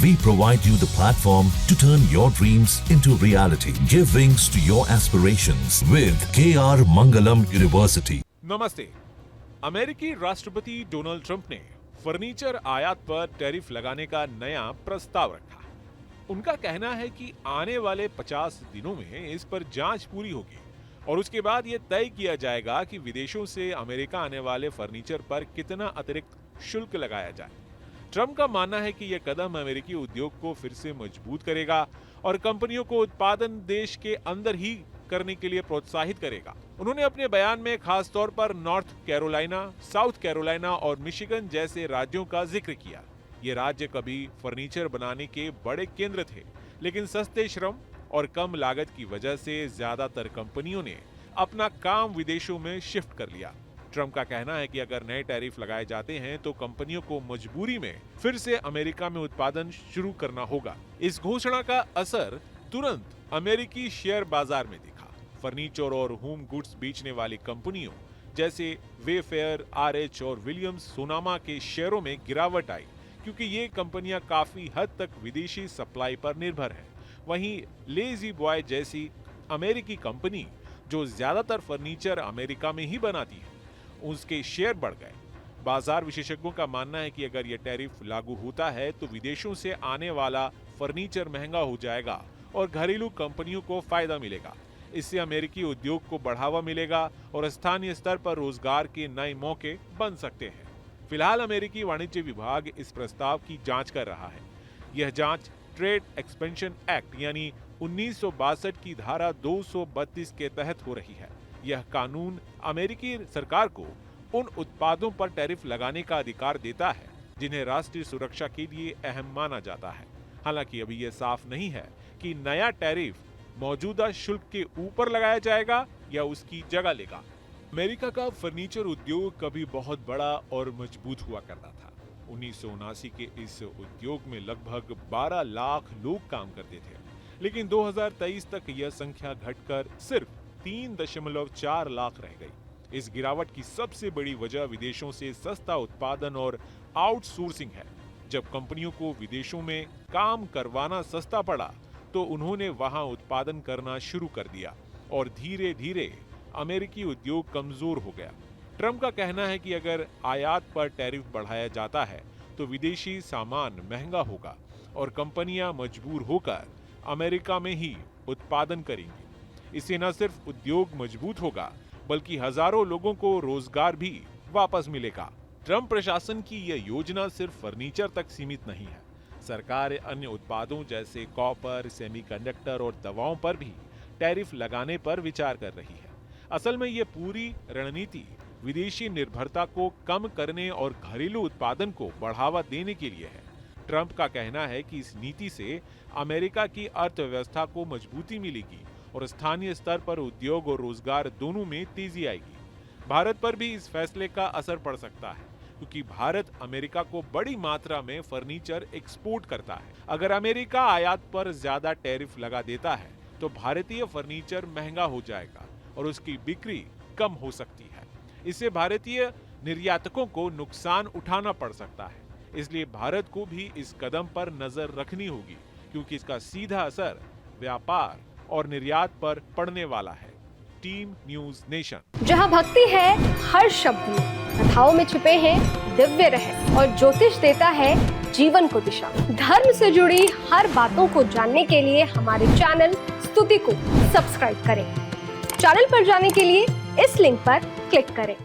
We provide you the platform to turn your dreams into reality. Give wings to your aspirations with KR Mangalam University. नमस्ते। अमेरिकी राष्ट्रपति Donald Trump ने furniture आयात पर tariff लगाने का नया प्रस्ताव रखा। उनका कहना है कि आने वाले 50 दिनों में इस पर जांच पूरी होगी और उसके बाद यह तय किया जाएगा कि विदेशों से अमेरिका आने वाले फर्नीचर पर कितना अतिरिक्त शुल्क लगाया जाए। ट्रंप का मानना है कि यह कदम अमेरिकी उद्योग को फिर से मजबूत करेगा और कंपनियों को उत्पादन देश के अंदर ही करने के लिए प्रोत्साहित करेगा। उन्होंने अपने बयान में खास तौर पर नॉर्थ कैरोलिना, साउथ कैरोलिना और मिशिगन जैसे राज्यों का जिक्र किया। ये राज्य कभी फर्नीचर बनाने के बड़े केंद्र थे, लेकिन सस्ते श्रम और कम लागत की वजह से ज्यादातर कंपनियों ने अपना काम विदेशों में शिफ्ट कर लिया। ट्रंप का कहना है कि अगर नए टैरिफ लगाए जाते हैं तो कंपनियों को मजबूरी में फिर से अमेरिका में उत्पादन शुरू करना होगा। इस घोषणा का असर तुरंत अमेरिकी शेयर बाजार में दिखा। फर्नीचर और होम गुड्स बेचने वाली कंपनियों जैसे वेफेयर, RH और विलियम्स सोनामा के शेयरों में गिरावट आई, क्योंकि ये कंपनियां काफी हद तक विदेशी सप्लाई पर निर्भर हैं। वहीं लेजी बॉय जैसी अमेरिकी कंपनी जो ज्यादातर फर्नीचर अमेरिका में ही बनाती है, उसके शेयर बढ़ गए। बाजार विशेषज्ञों का मानना है कि अगर यह टैरिफ लागू होता है तो विदेशों से आने वाला फर्नीचर महंगा हो जाएगा और घरेलू कंपनियों को फायदा मिलेगा। इससे अमेरिकी उद्योग को बढ़ावा मिलेगा और स्थानीय स्तर पर रोजगार के नए मौके बन सकते हैं। फिलहाल अमेरिकी वाणिज्य विभाग इस प्रस्ताव की जांच कर रहा है। यह जांच ट्रेड एक्सपेंशन एक्ट यानी 1962 की धारा 232 के तहत हो रही है। यह कानून अमेरिकी सरकार को उन उत्पादों पर टैरिफ लगाने का अधिकार देता है जिन्हें राष्ट्रीय सुरक्षा के लिए अहम माना जाता है। हालांकि अभी यह साफ नहीं है कि नया टैरिफ मौजूदा शुल्क के ऊपर लगाया जाएगा या उसकी जगह लेगा। अमेरिका का फर्नीचर उद्योग कभी बहुत बड़ा और मजबूत हुआ करता था। 1979 के इस उद्योग में लगभग 12 लाख लोग काम करते थे, लेकिन 2023 तक यह संख्या घटकर सिर्फ 3.4 लाख रह गई। इस गिरावट की सबसे बड़ी वजह विदेशों से सस्ता उत्पादन और आउटसोर्सिंग है। जब कंपनियों को विदेशों में काम करवाना सस्ता पड़ा तो उन्होंने वहां उत्पादन करना शुरू कर दिया और धीरे धीरे अमेरिकी उद्योग कमजोर हो गया। ट्रंप का कहना है कि अगर आयात पर टैरिफ बढ़ाया जाता है तो विदेशी सामान महंगा होगा और कंपनियां मजबूर होकर अमेरिका में ही उत्पादन करेंगी। इससे न सिर्फ उद्योग मजबूत होगा बल्कि हजारों लोगों को रोजगार भी वापस मिलेगा। ट्रंप प्रशासन की यह योजना सिर्फ फर्नीचर तक सीमित नहीं है। सरकार अन्य उत्पादों जैसे कॉपर, सेमीकंडक्टर और दवाओं पर भी टैरिफ लगाने पर विचार कर रही है। असल में यह पूरी रणनीति विदेशी निर्भरता को कम करने और घरेलू उत्पादन को बढ़ावा देने के लिए है। ट्रंप का कहना है कि इस नीति से अमेरिका की अर्थव्यवस्था को मजबूती मिलेगी और स्थानीय स्तर पर उद्योग और रोजगार दोनों में तेजी आएगी। भारत पर भी इस फैसले का असर पड़ सकता है, क्योंकि भारत अमेरिका को बड़ी मात्रा में फर्नीचर एक्सपोर्ट करता है। अगर अमेरिका आयात पर ज्यादा टैरिफ लगा देता है तो भारतीय फर्नीचर महंगा हो जाएगा और उसकी बिक्री कम हो सकती है। इससे भारतीय निर्यातकों को नुकसान उठाना पड़ सकता है। इसलिए भारत को भी इस कदम पर नजर रखनी होगी, क्योंकि इसका सीधा असर व्यापार और निर्यात पर पड़ने वाला है। Team news nation. जहां भक्ति है हर शब्द में, कथाओं में छुपे हैं दिव्य रहस्य और ज्योतिष देता है जीवन को दिशा। धर्म से जुड़ी हर बातों को जानने के लिए हमारे चैनल स्तुति को सब्सक्राइब करें। चैनल पर जाने के लिए इस लिंक पर क्लिक करें।